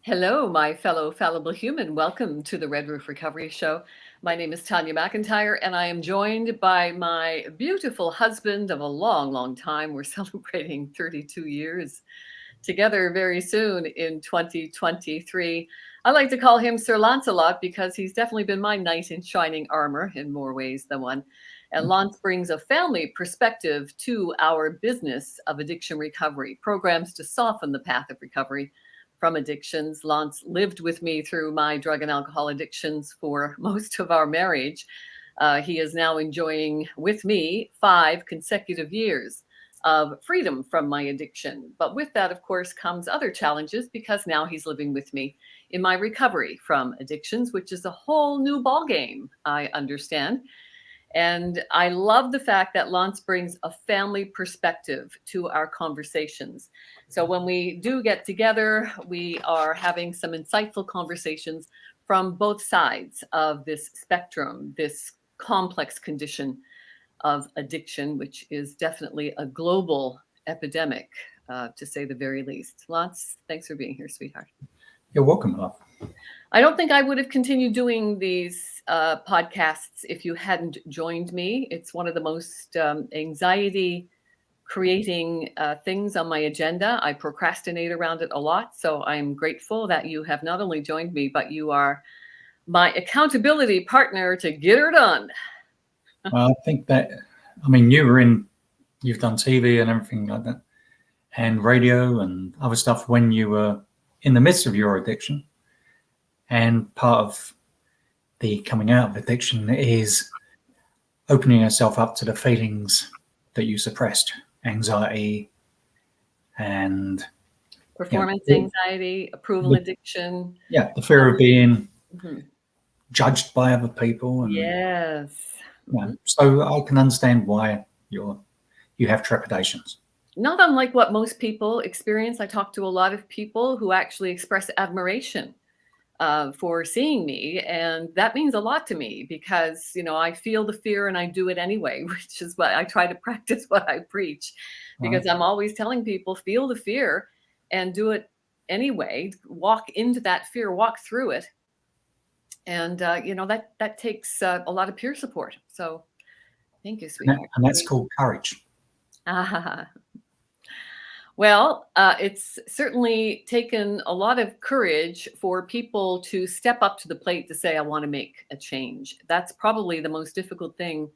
Hello, my fellow fallible human. Welcome to the Red Roof Recovery Show. My name is Tanya McIntyre, and I am joined by my beautiful husband of a long, long time. We're celebrating 32 years together very soon in 2023. I like to call him Sir Lancelot because he's definitely been my knight in shining armor in more ways than one. And Lance brings a family perspective to our business of addiction recovery, programs to soften the path of recovery from addictions. Lance lived with me through my drug and alcohol addictions for most of our marriage. He is now enjoying with me 5 consecutive years of freedom from my addiction. But with that, of course, comes other challenges because now he's living with me in my recovery from addictions, which is a whole new ballgame, I understand. And I love the fact that Lance brings a family perspective to our conversations. So when we do get together, we are having some insightful conversations from both sides of this spectrum, this complex condition of addiction, which is definitely a global epidemic, to say the very least. Lance, thanks for being here, sweetheart. You're welcome, love. I don't think I would have continued doing these podcasts if you hadn't joined me. It's one of the most anxiety creating things on my agenda. I procrastinate around it a lot. So I'm grateful that you have not only joined me, but you are my accountability partner to get her done. Well, I think that, you've done TV and everything like that, and radio and other stuff when you were in the midst of your addiction. And part of the coming out of addiction is opening yourself up to the feelings that you suppressed, anxiety and performance anxiety, approval addiction. Yeah, the fear of being judged by other people. And, yes. So I can understand why you have trepidations. Not unlike what most people experience. I talk to a lot of people who actually express admiration for seeing me. And that means a lot to me because, I feel the fear and I do it anyway, which is what I try to practice what I preach, because I'm always telling people, feel the fear and do it anyway. Walk into that fear, walk through it. And, that takes a lot of peer support. So thank you, sweetheart. And that's called courage. Well, it's certainly taken a lot of courage for people to step up to the plate to say, I want to make a change. That's probably the most difficult thing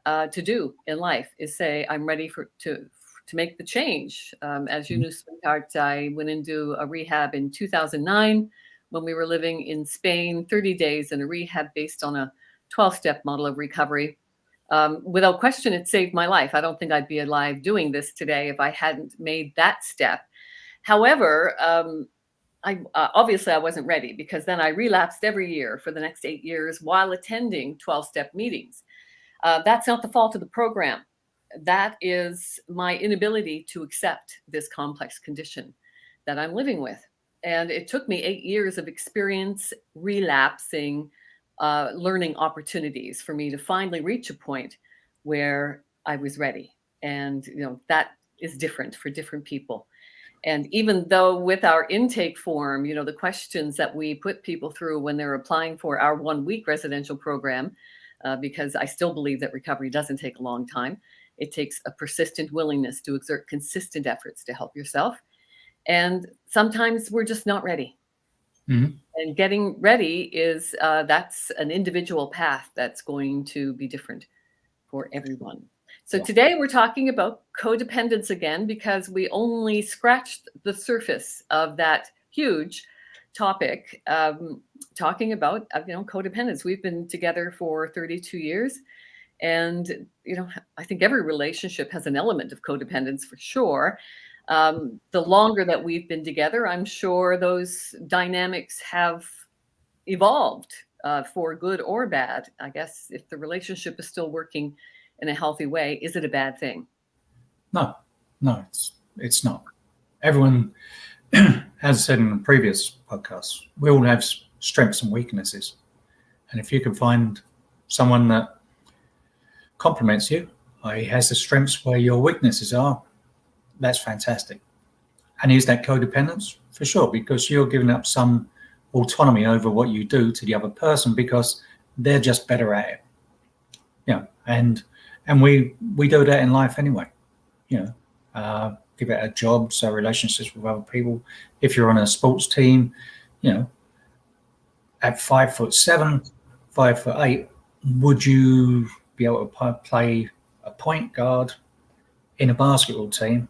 to do in life, is say, I'm ready to make the change. As you knew, sweetheart, I went into a rehab in 2009 when we were living in Spain, 30 days in a rehab based on a 12-step model of recovery. Without question, it saved my life. I don't think I'd be alive doing this today if I hadn't made that step. However, obviously I wasn't ready, because then I relapsed every year for the next 8 years while attending 12-step meetings. That's not the fault of the program. That is my inability to accept this complex condition that I'm living with. And it took me 8 years of experience, relapsing, learning opportunities for me to finally reach a point where I was ready. And, that is different for different people. And even though with our intake form, the questions that we put people through when they're applying for our 1-week residential program, because I still believe that recovery doesn't take a long time. It takes a persistent willingness to exert consistent efforts to help yourself. And sometimes we're just not ready. Mm-hmm. And getting ready is that's an individual path that's going to be different for everyone. So today we're talking about codependence again, because we only scratched the surface of that huge topic, talking about codependence. We've been together for 32 years. And, I think every relationship has an element of codependence for sure. The longer that we've been together, I'm sure those dynamics have evolved for good or bad. I guess if the relationship is still working in a healthy way, is it a bad thing? No, it's not. Everyone, as said in the previous podcasts, we all have strengths and weaknesses. And if you can find someone that complements you, he has the strengths where your weaknesses are, that's fantastic. And is that codependence? for sure, because you're giving up some autonomy over what you do to the other person because they're just better at it. And we do that in life anyway. You know, give it a job, so relationships with other people. If you're on a sports team, at 5'7", 5'8", would you be able to play a point guard in a basketball team?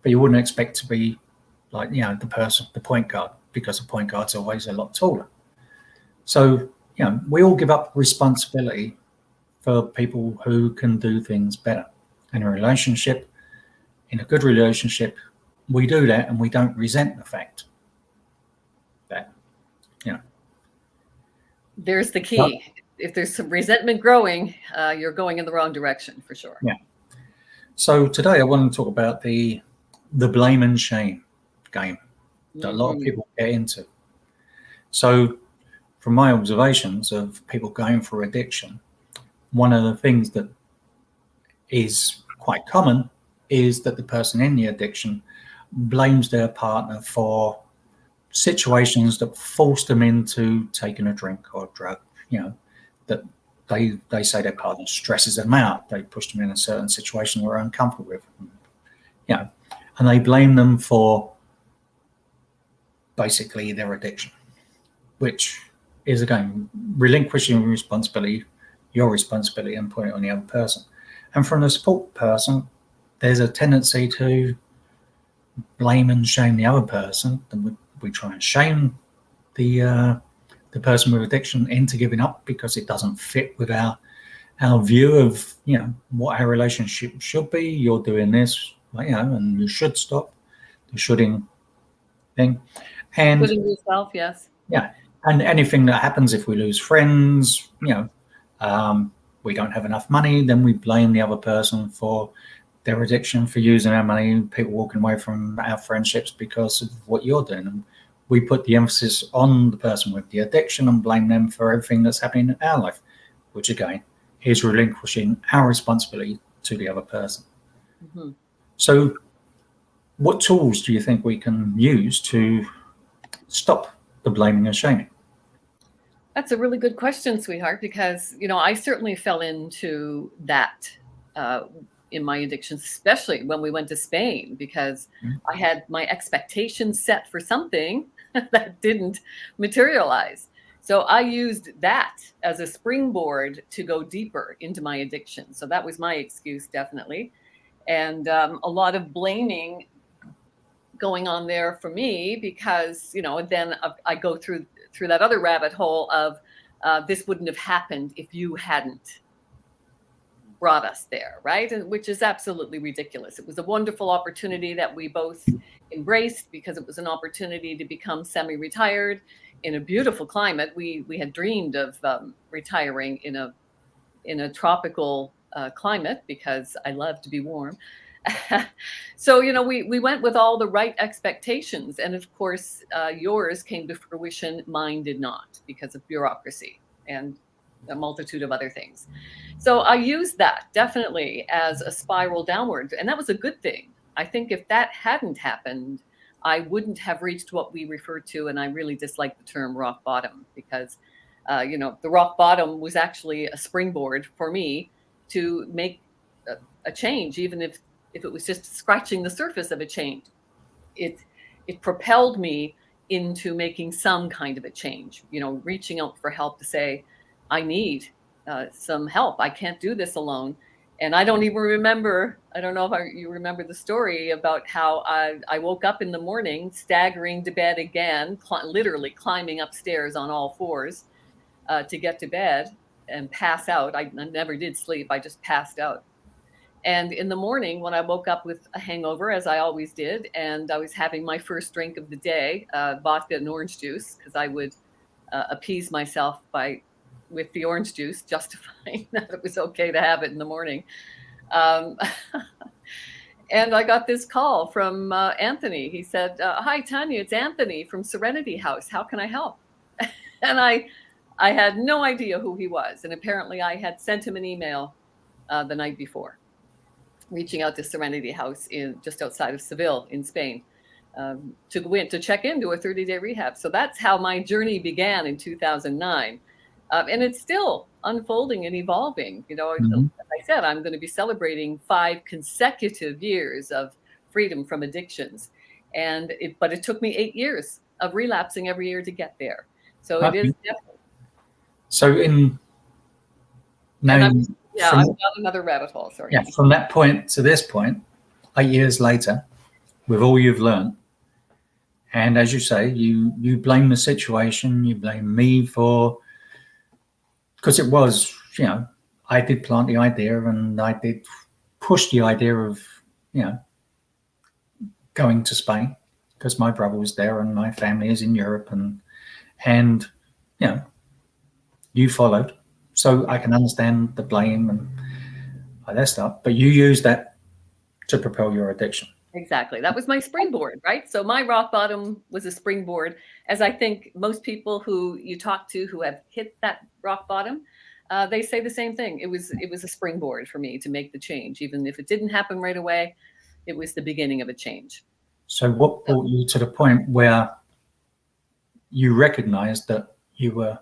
But you wouldn't expect to be like the point guard, because the point guard's always a lot taller. So we all give up responsibility for people who can do things better. In a relationship, in a good relationship, we do that, and we don't resent the fact that there's the key. If there's some resentment growing, you're going in the wrong direction for sure. Yeah. So today I want to talk about the blame and shame game that a lot of people get into. So from my observations of people going through addiction, one of the things that is quite common is that the person in the addiction blames their partner for situations that forced them into taking a drink or a drug, that they say their partner stresses them out. They push them in a certain situation they're uncomfortable with, and they blame them for basically their addiction, which is, again, relinquishing responsibility, your responsibility, and putting it on the other person. And from the support person, there's a tendency to blame and shame the other person, and we try and shame the person with addiction into giving up because it doesn't fit with our view of what our relationship should be. You're doing this, and you should stop. The shoulding thing, and putting yourself, yes, and anything that happens, if we lose friends, we don't have enough money, then we blame the other person for their addiction, for using our money, people walking away from our friendships because of what you're doing. And we put the emphasis on the person with the addiction and blame them for everything that's happening in our life, which again is relinquishing our responsibility to the other person. Mm-hmm. So what tools do you think we can use to stop the blaming and shaming? That's a really good question, sweetheart, because, I certainly fell into that in my addictions, especially when we went to Spain, because I had my expectations set for something that didn't materialize. So I used that as a springboard to go deeper into my addiction. So that was my excuse, definitely. And a lot of blaming going on there for me, because, then I go through that other rabbit hole of this wouldn't have happened if you hadn't brought us there, right? And which is absolutely ridiculous. It was a wonderful opportunity that we both embraced, because it was an opportunity to become semi-retired in a beautiful climate. We had dreamed of retiring in a tropical climate, because I love to be warm. So, we went with all the right expectations. And of course, yours came to fruition. Mine did not, because of bureaucracy and a multitude of other things. So I used that definitely as a spiral downward. And that was a good thing. I think if that hadn't happened, I wouldn't have reached what we refer to, and I really dislike the term rock bottom, because, the rock bottom was actually a springboard for me to make a change, even if it was just scratching the surface of a change. It propelled me into making some kind of a change, reaching out for help to say, I need some help. I can't do this alone. And I don't even remember, I don't know if you remember the story about how I woke up in the morning, staggering to bed again, literally climbing upstairs on all fours to get to bed and pass out. I never did sleep. I just passed out. And in the morning, when I woke up with a hangover, as I always did, and I was having my first drink of the day, vodka and orange juice, because I would appease myself with the orange juice, justifying that it was okay to have it in the morning. And I got this call from Anthony. He said, hi, Tanya, it's Anthony from Serenity House. How can I help? And I had no idea who he was. And apparently I had sent him an email the night before, reaching out to Serenity House just outside of Seville in Spain. to check into a 30-day rehab. So that's how my journey began in 2009. And it's still unfolding and evolving. You know, Mm-hmm. as I said, I'm going to be celebrating 5 consecutive years of freedom from addictions. But it took me 8 years of relapsing every year to get there. So it is Okay. definitely. So in And now, I've from got another rabbit hole. Sorry. yeah, from that point to this point, 8 years later, with all you've learned, and as you say, you blame the situation, you blame me for, because it was, I did plant the idea and I did push the idea of, you know, going to Spain because my brother was there and my family is in Europe, and you know, you followed, so I can understand the blame and all that stuff. But you use that to propel your addiction. Exactly. That was my springboard, right? So my rock bottom was a springboard, as I think most people who you talk to who have hit that rock bottom, they say the same thing. It was a springboard for me to make the change, even if it didn't happen right away. It was the beginning of a change. So what So, brought you to the point where you recognized that you were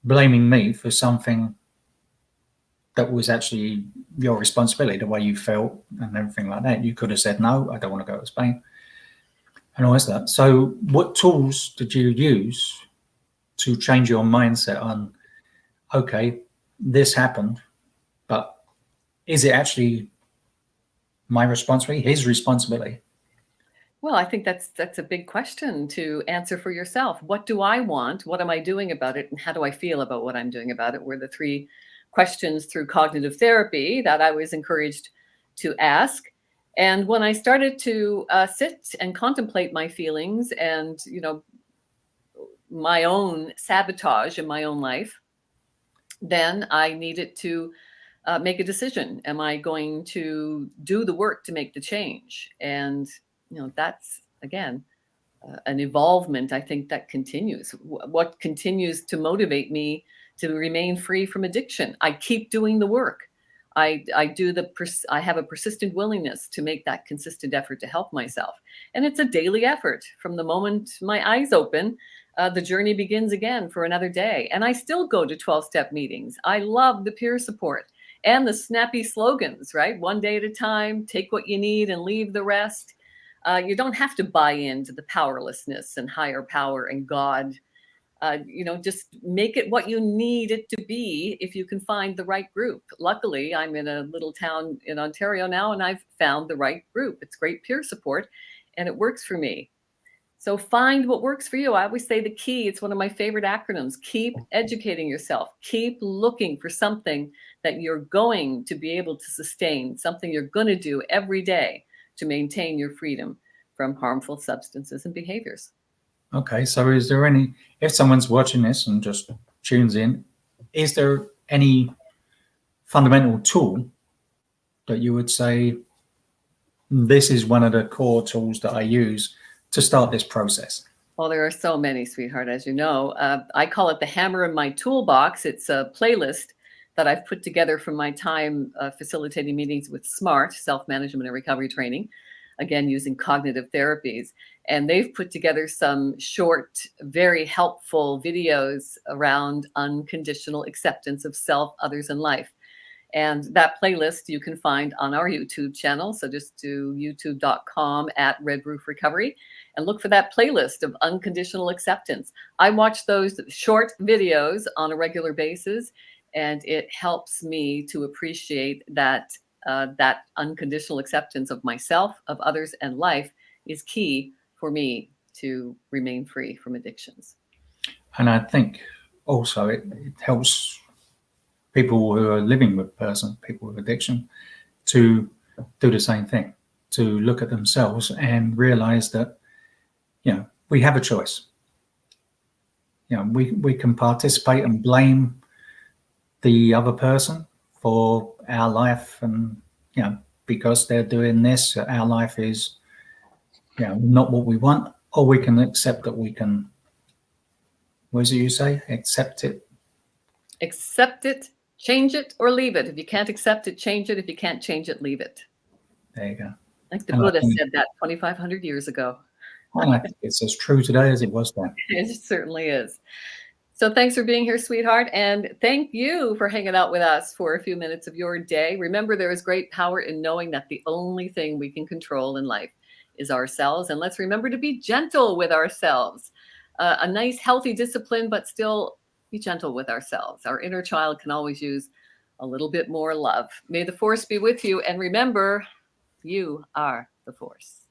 blaming me for something that was actually your responsibility, the way you felt and everything like that? You could have said, no, I don't want to go to Spain and all that. So what tools did you use to change your mindset on, okay, this happened, but is it actually my responsibility, his responsibility? well, I think that's a big question to answer for yourself. What do I want? What am I doing about it? And how do I feel about what I'm doing about it? Were the 3 questions through cognitive therapy that I was encouraged to ask. And when I started to sit and contemplate my feelings and, my own sabotage in my own life, then I needed to make a decision. Am I going to do the work to make the change? And, that's, again, an evolvement, I think, that continues. What continues to motivate me to remain free from addiction? I keep doing the work. I have a persistent willingness to make that consistent effort to help myself, and it's a daily effort. From the moment my eyes open, the journey begins again for another day, and I still go to 12-step meetings. I love the peer support and the snappy slogans, right? One day at a time, take what you need and leave the rest. You don't have to buy into the powerlessness and higher power and God. Just make it what you need it to be if you can find the right group. Luckily, I'm in a little town in Ontario now, and I've found the right group. It's great peer support, and it works for me. So find what works for you. I always say the key, it's one of my favorite acronyms. Keep educating yourself. Keep looking for something that you're going to be able to sustain, something you're going to do every day to maintain your freedom from harmful substances and behaviors. Okay, so is there any, if someone's watching this and just tunes in, is there any fundamental tool that you would say, this is one of the core tools that I use to start this process? Well, there are so many, sweetheart, as you know. I call it the hammer in my toolbox. It's a playlist that I've put together from my time facilitating meetings with SMART, self-management and recovery training, again, using cognitive therapies. And they've put together some short, very helpful videos around unconditional acceptance of self, others, and life. And that playlist you can find on our YouTube channel. So just do youtube.com at Red Roof Recovery and look for that playlist of unconditional acceptance. I watch those short videos on a regular basis, and it helps me to appreciate that that unconditional acceptance of myself, of others, and life is key for me to remain free from addictions. And I think also it helps people who are living with people with addiction, to do the same thing, to look at themselves and realize that, we have a choice. We can participate and blame the other person for our life, and because they're doing this, our life is not what we want, or we can accept that we can, what is it you say, accept it Change it, or leave it. If you can't accept it, change it. If you can't change it, leave it. There you go. Like the And I Buddha think, said that 2,500 years ago. And I think it's as true today as it was then. It certainly is. So thanks for being here, sweetheart. And thank you for hanging out with us for a few minutes of your day. Remember, there is great power in knowing that the only thing we can control in life is ourselves. And let's remember to be gentle with ourselves. A nice, healthy discipline, but still be gentle with ourselves. Our inner child can always use a little bit more love. May the force be with you. And remember, you are the force.